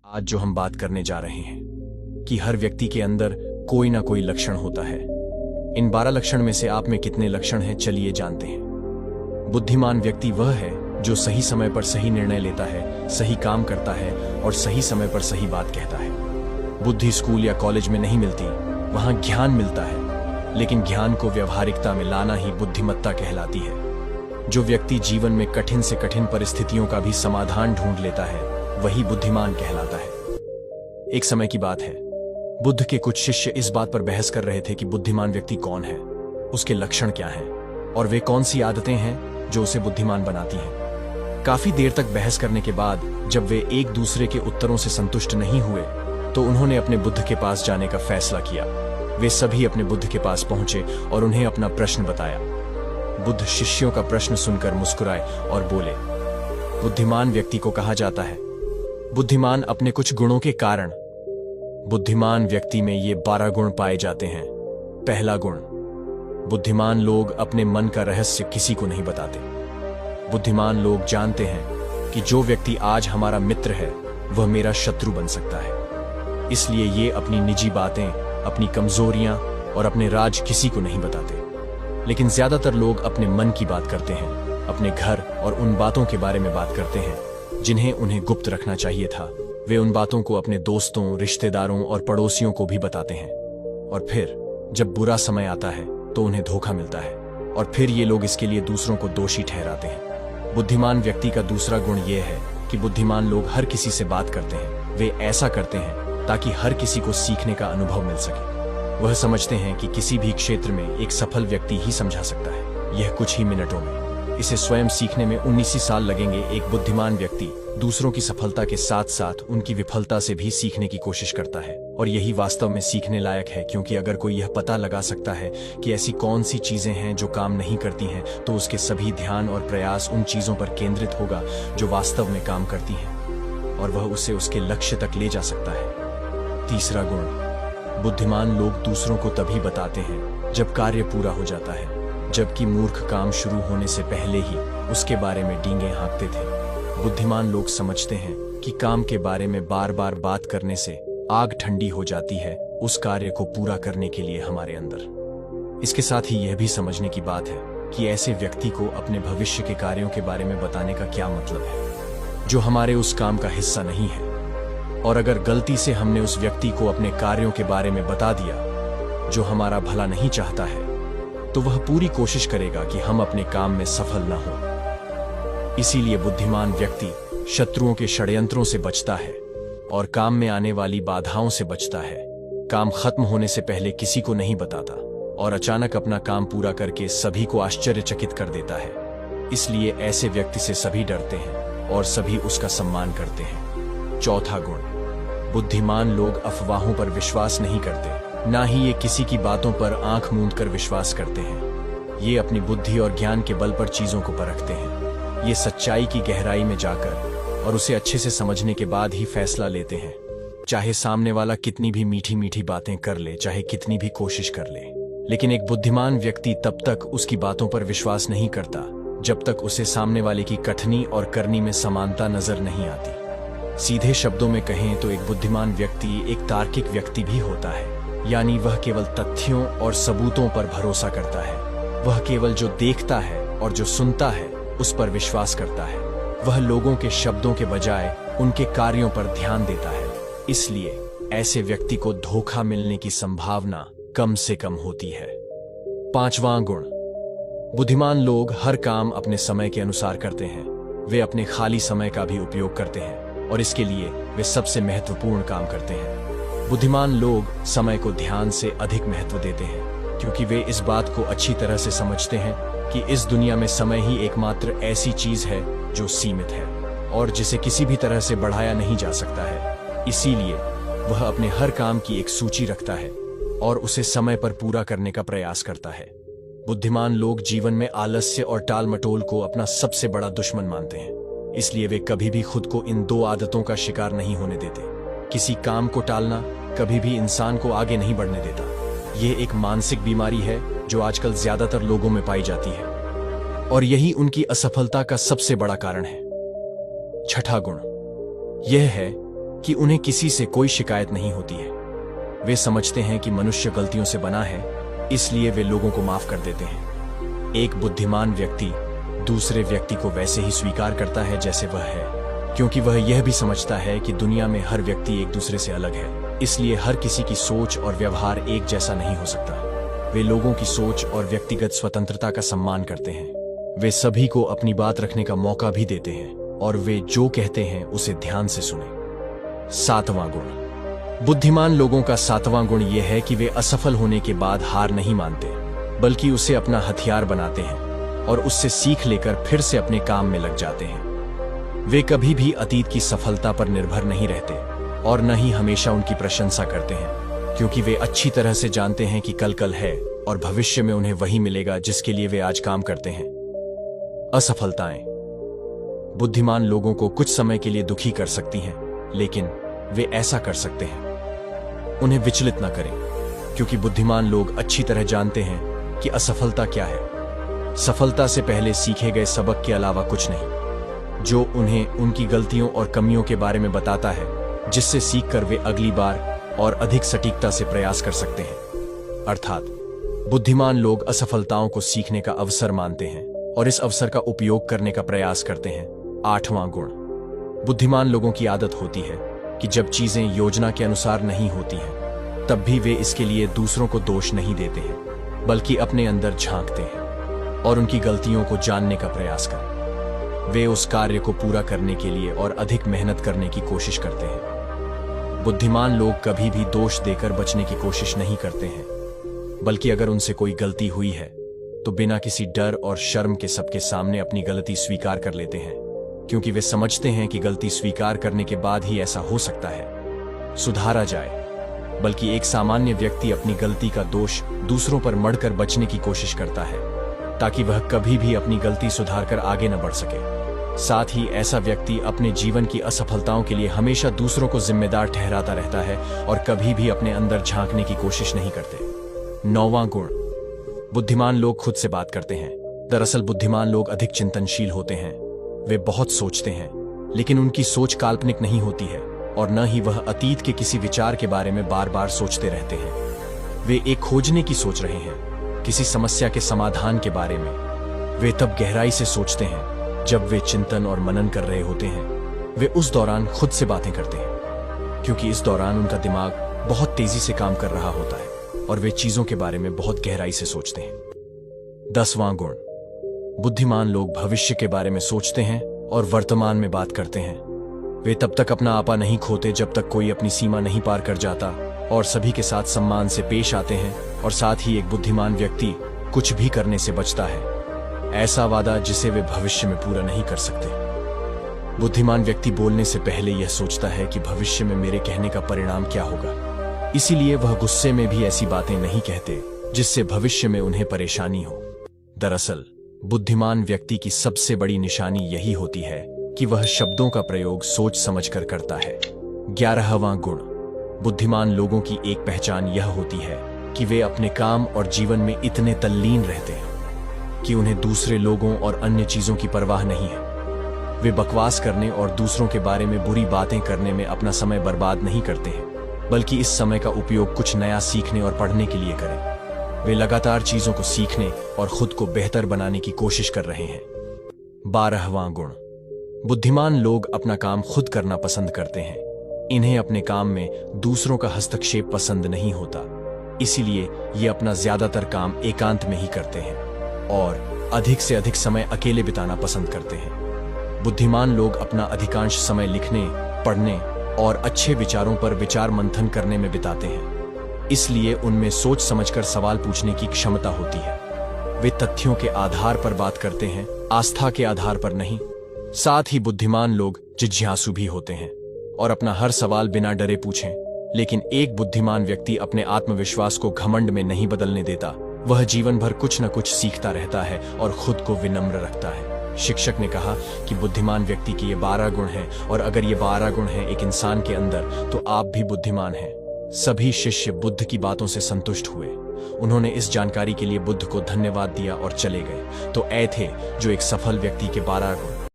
आज जो हम बात करने जा रहे हैं कि हर व्यक्ति के अंदर कोई ना कोई लक्षण होता है। इन 12 लक्षण में से आप में कितने लक्षण हैं, चलिए जानते हैं। बुद्धिमान व्यक्ति वह है जो सही समय पर सही निर्णय लेता है, सही काम करता है और सही समय पर सही बात कहता है। बुद्धि स्कूल या कॉलेज में नहीं मिलती, वहां ज्ञान मिलता है, लेकिन ज्ञान को व्यवहारिकता में लाना ही बुद्धिमत्ता कहलाती है। जो व्यक्ति जीवन में कठिन से कठिन परिस्थितियों का भी समाधान ढूंढ लेता है, वही बुद्धिमान कहलाता है। एक समय की बात है, बुद्ध के कुछ शिष्य इस बात पर बहस कर रहे थे कि बुद्धिमान व्यक्ति कौन है, उसके लक्षण क्या हैं और वे कौन सी आदतें हैं जो उसे बुद्धिमान बनाती हैं। काफी देर तक बहस करने के बाद जब वे एक दूसरे के उत्तरों से संतुष्ट नहीं हुए तो उन्होंने अपने बुद्ध के पास जाने का फैसला किया। वे सभी अपने बुद्ध के पास पहुंचे और उन्हें अपना प्रश्न बताया। बुद्ध शिष्यों का प्रश्न सुनकर मुस्कुराए और बोले, बुद्धिमान व्यक्ति को कहा जाता है बुद्धिमान अपने कुछ गुणों के कारण। बुद्धिमान व्यक्ति में ये 12 गुण पाए जाते हैं। पहला गुण, बुद्धिमान लोग अपने मन का रहस्य किसी को नहीं बताते। बुद्धिमान लोग जानते हैं कि जो व्यक्ति आज हमारा मित्र है वह मेरा शत्रु बन सकता है, इसलिए ये अपनी निजी बातें, अपनी कमजोरियां और अपने राज किसी को नहीं बताते। लेकिन ज्यादातर लोग अपने मन की बात करते हैं, अपने घर और उन बातों के बारे में बात करते हैं जिन्हें उन्हें गुप्त रखना चाहिए था। वे उन बातों को अपने दोस्तों, रिश्तेदारों और पड़ोसियों को भी बताते हैं और फिर जब बुरा समय आता है तो उन्हें धोखा मिलता है और फिर ये लोग इसके लिए दूसरों को दोषी ठहराते हैं। बुद्धिमान व्यक्ति का दूसरा गुण यह है कि बुद्धिमान लोग हर किसी से बात करते हैं। वे ऐसा करते हैं ताकि हर किसी को सीखने का अनुभव मिल सके। वह समझते हैं कि किसी भी क्षेत्र में एक सफल व्यक्ति ही समझा सकता है, यह कुछ ही मिनटों में। इसे स्वयं सीखने में 19 साल लगेंगे। एक बुद्धिमान व्यक्ति दूसरों की सफलता के साथ साथ उनकी विफलता से भी सीखने की कोशिश करता है और यही वास्तव में सीखने लायक है, क्योंकि अगर कोई यह पता लगा सकता है कि ऐसी कौन सी चीजें हैं जो काम नहीं करती हैं, तो उसके सभी ध्यान और प्रयास उन चीजों पर केंद्रित होगा जो वास्तव में काम करती हैं और वह उसे उसके लक्ष्य तक ले जा सकता है। तीसरा गुण, बुद्धिमान लोग दूसरों को तभी बताते हैं जब कार्य पूरा हो जाता है, जबकि मूर्ख काम शुरू होने से पहले ही उसके बारे में डींगे हाँकते थे। बुद्धिमान लोग समझते हैं कि काम के बारे में बार बार बात करने से आग ठंडी हो जाती है उस कार्य को पूरा करने के लिए हमारे अंदर। इसके साथ ही यह भी समझने की बात है कि ऐसे व्यक्ति को अपने भविष्य के कार्यों के बारे में बताने का क्या मतलब है जो हमारे उस काम का हिस्सा नहीं है। और अगर गलती से हमने उस व्यक्ति को अपने कार्यों के बारे में बता दिया जो हमारा भला नहीं चाहता है, तो वह पूरी कोशिश करेगा कि हम अपने काम में सफल न हो। इसीलिए बुद्धिमान व्यक्ति शत्रुओं के षड्यंत्रों से बचता है और काम में आने वाली बाधाओं से बचता है। काम खत्म होने से पहले किसी को नहीं बताता और अचानक अपना काम पूरा करके सभी को आश्चर्यचकित कर देता है। इसलिए ऐसे व्यक्ति से सभी डरते हैं और सभी उसका सम्मान करते हैं। चौथा गुण, बुद्धिमान लोग अफवाहों पर विश्वास नहीं करते, ना ही ये किसी की बातों पर आंख मूंद कर विश्वास करते हैं। ये अपनी बुद्धि और ज्ञान के बल पर चीजों को परखते हैं। ये सच्चाई की गहराई में जाकर और उसे अच्छे से समझने के बाद ही फैसला लेते हैं, चाहे सामने वाला कितनी भी मीठी मीठी बातें कर ले, चाहे कितनी भी कोशिश कर ले। लेकिन एक बुद्धिमान व्यक्ति तब तक उसकी बातों पर विश्वास नहीं करता जब तक उसे सामने वाले की कथनी और करनी में समानता नजर नहीं आती। सीधे शब्दों में कहें तो एक बुद्धिमान व्यक्ति एक तार्किक व्यक्ति भी होता है, यानी वह केवल तथ्यों और सबूतों पर भरोसा करता है। वह केवल जो देखता है और जो सुनता है उस पर विश्वास करता है। वह लोगों के शब्दों के बजाय उनके कार्यों पर ध्यान देता है। इसलिए ऐसे व्यक्ति को धोखा मिलने की संभावना कम से कम होती है। पांचवां गुण, बुद्धिमान लोग हर काम अपने समय के अनुसार करते हैं। वे अपने खाली समय का भी उपयोग करते हैं और इसके लिए वे सबसे महत्वपूर्ण काम करते हैं। बुद्धिमान लोग समय को ध्यान से अधिक महत्व देते हैं, क्योंकि वे इस बात को अच्छी तरह से समझते हैं कि इस दुनिया में समय ही एकमात्र ऐसी चीज है जो सीमित है और जिसे किसी भी तरह से बढ़ाया नहीं जा सकता है। इसीलिए वह अपने हर काम की एक सूची रखता है और उसे समय पर पूरा करने का प्रयास करता है। बुद्धिमान लोग जीवन में आलस्य और टाल मटोल को अपना सबसे बड़ा दुश्मन मानते हैं, इसलिए वे कभी भी खुद को इन 2 आदतों का शिकार नहीं होने देते। किसी काम को टालना कभी भी इंसान को आगे नहीं बढ़ने देता। यह एक मानसिक बीमारी है जो आजकल ज्यादातर लोगों में पाई जाती है और यही उनकी असफलता का सबसे बड़ा कारण है। छठा गुण यह है कि उन्हें किसी से कोई शिकायत नहीं होती है। वे समझते हैं कि मनुष्य गलतियों से बना है, इसलिए वे लोगों को माफ कर देते हैं। एक बुद्धिमान व्यक्ति दूसरे व्यक्ति को वैसे ही स्वीकार करता है जैसे वह है, क्योंकि वह यह भी समझता है कि दुनिया में हर व्यक्ति एक दूसरे से अलग है, इसलिए हर किसी की सोच और व्यवहार एक जैसा नहीं हो सकता। वे लोगों की सोच और व्यक्तिगत स्वतंत्रता का सम्मान करते हैं। वे सभी को अपनी बात रखने का मौका भी देते हैं और वे जो कहते हैं उसे ध्यान से सुने। 7वां गुण। बुद्धिमान लोगों का 7वां गुण यह है कि वे असफल होने के बाद हार नहीं मानते, बल्कि उसे अपना हथियार बनाते हैं और उससे सीख लेकर फिर से अपने काम में लग जाते हैं। वे कभी भी अतीत की सफलता पर निर्भर नहीं रहते और न ही हमेशा उनकी प्रशंसा करते हैं, क्योंकि वे अच्छी तरह से जानते हैं कि कल है और भविष्य में उन्हें वही मिलेगा जिसके लिए वे आज काम करते हैं। असफलताएं बुद्धिमान लोगों को कुछ समय के लिए दुखी कर सकती हैं, लेकिन वे ऐसा कर सकते हैं। उन्हें विचलित न करें, क्योंकि बुद्धिमान लोग अच्छी तरह जानते हैं कि असफलता क्या है। सफलता से पहले सीखे गए सबक के अलावा कुछ नहीं, जो उन्हें उनकी गलतियों और कमियों के बारे में बताता है, जिससे सीखकर वे अगली बार और अधिक सटीकता से प्रयास कर सकते हैं। अर्थात बुद्धिमान लोग असफलताओं को सीखने का अवसर मानते हैं और इस अवसर का उपयोग करने का प्रयास करते हैं। 8वां गुण। बुद्धिमान लोगों की आदत होती है कि जब चीजें योजना के अनुसार नहीं होती हैं, तब भी वे इसके लिए दूसरों को दोष नहीं देते हैं, बल्कि अपने अंदर झांकते हैं और उनकी गलतियों को जानने का प्रयास करें। वे उस कार्य को पूरा करने के लिए और अधिक मेहनत करने की कोशिश करते हैं। बुद्धिमान लोग कभी भी दोष देकर बचने की कोशिश नहीं करते हैं, बल्कि अगर उनसे कोई गलती हुई है तो बिना किसी डर और शर्म के सबके सामने अपनी गलती स्वीकार कर लेते हैं, क्योंकि वे समझते हैं कि गलती स्वीकार करने के बाद ही ऐसा हो सकता है सुधारा जाए। बल्कि एक सामान्य व्यक्ति अपनी गलती का दोष दूसरों पर मढ़कर बचने की कोशिश करता है, ताकि वह कभी भी अपनी गलती सुधारकर आगे न बढ़ सके। साथ ही ऐसा व्यक्ति अपने जीवन की असफलताओं के लिए हमेशा दूसरों को जिम्मेदार ठहराता रहता है और कभी भी अपने अंदर झांकने की कोशिश नहीं करते। 9वां गुण। बुद्धिमान लोग खुद से बात करते हैं। दरअसल बुद्धिमान लोग अधिक चिंतनशील होते हैं। वे बहुत सोचते हैं, लेकिन उनकी सोच काल्पनिक नहीं होती है और न ही वह अतीत के किसी विचार के बारे में बार बार सोचते रहते हैं। वे एक खोजने की सोच रहे हैं, किसी समस्या के समाधान के बारे में। वे तब गहराई से सोचते हैं जब वे चिंतन और मनन कर रहे होते हैं। वे उस दौरान खुद से बातें करते हैं, क्योंकि इस दौरान उनका दिमाग बहुत तेजी से काम कर रहा होता है और वे चीजों के बारे में बहुत गहराई से सोचते हैं। 10वां गुण। बुद्धिमान लोग भविष्य के बारे में सोचते हैं और वर्तमान में बात करते हैं। वे तब तक अपना आपा नहीं खोते जब तक कोई अपनी सीमा नहीं पार कर जाता और सभी के साथ सम्मान से पेश आते हैं, और साथ ही एक बुद्धिमान व्यक्ति कुछ भी करने से बचता है, ऐसा वादा जिसे वे भविष्य में पूरा नहीं कर सकते। बुद्धिमान व्यक्ति बोलने से पहले यह सोचता है कि भविष्य में मेरे कहने का परिणाम क्या होगा, इसीलिए वह गुस्से में भी ऐसी बातें नहीं कहते जिससे भविष्य में उन्हें परेशानी हो। दरअसल बुद्धिमान व्यक्ति की सबसे बड़ी निशानी यही होती है कि वह शब्दों का प्रयोग सोच समझकर करता है। 11वां गुण। बुद्धिमान लोगों की एक पहचान यह होती है कि वे अपने काम और जीवन में इतने तल्लीन रहते हैं कि उन्हें दूसरे लोगों और अन्य चीजों की परवाह नहीं है। वे बकवास करने और दूसरों के बारे में बुरी बातें करने में अपना समय बर्बाद नहीं करते हैं, बल्कि इस समय का उपयोग कुछ नया सीखने और पढ़ने के लिए करें। वे लगातार चीजों को सीखने और खुद को बेहतर बनाने की कोशिश कर रहे हैं। 12वां गुण। बुद्धिमान लोग अपना काम खुद करना पसंद करते हैं। इन्हें अपने काम में दूसरों का हस्तक्षेप पसंद नहीं होता, इसीलिए ये अपना ज्यादातर काम एकांत में ही करते हैं और अधिक से अधिक समय अकेले बिताना पसंद करते हैं। बुद्धिमान लोग अपना अधिकांश समय लिखने, पढ़ने और अच्छे विचारों पर विचार मंथन करने में बिताते हैं, इसलिए उनमें सोच समझकर सवाल पूछने की क्षमता होती है। वे तथ्यों के आधार पर बात करते हैं, आस्था के आधार पर नहीं। साथ ही बुद्धिमान लोग जिज्ञासु भी होते हैं और अपना हर सवाल बिना डरे पूछें। लेकिन एक बुद्धिमान व्यक्ति अपने आत्मविश्वास को घमंड में नहीं बदलने देता। वह जीवन भर कुछ न कुछ सीखता रहता है और खुद को विनम्र रखता है। शिक्षक ने कहा कि बुद्धिमान व्यक्ति के ये 12 गुण हैं, और अगर ये 12 गुण हैं एक इंसान के अंदर, तो आप भी बुद्धिमान हैं। सभी शिष्य बुद्ध की बातों से संतुष्ट हुए। उन्होंने इस जानकारी के लिए बुद्ध को धन्यवाद दिया और चले गए। तो ऐ थे जो एक सफल व्यक्ति के 12 गुण।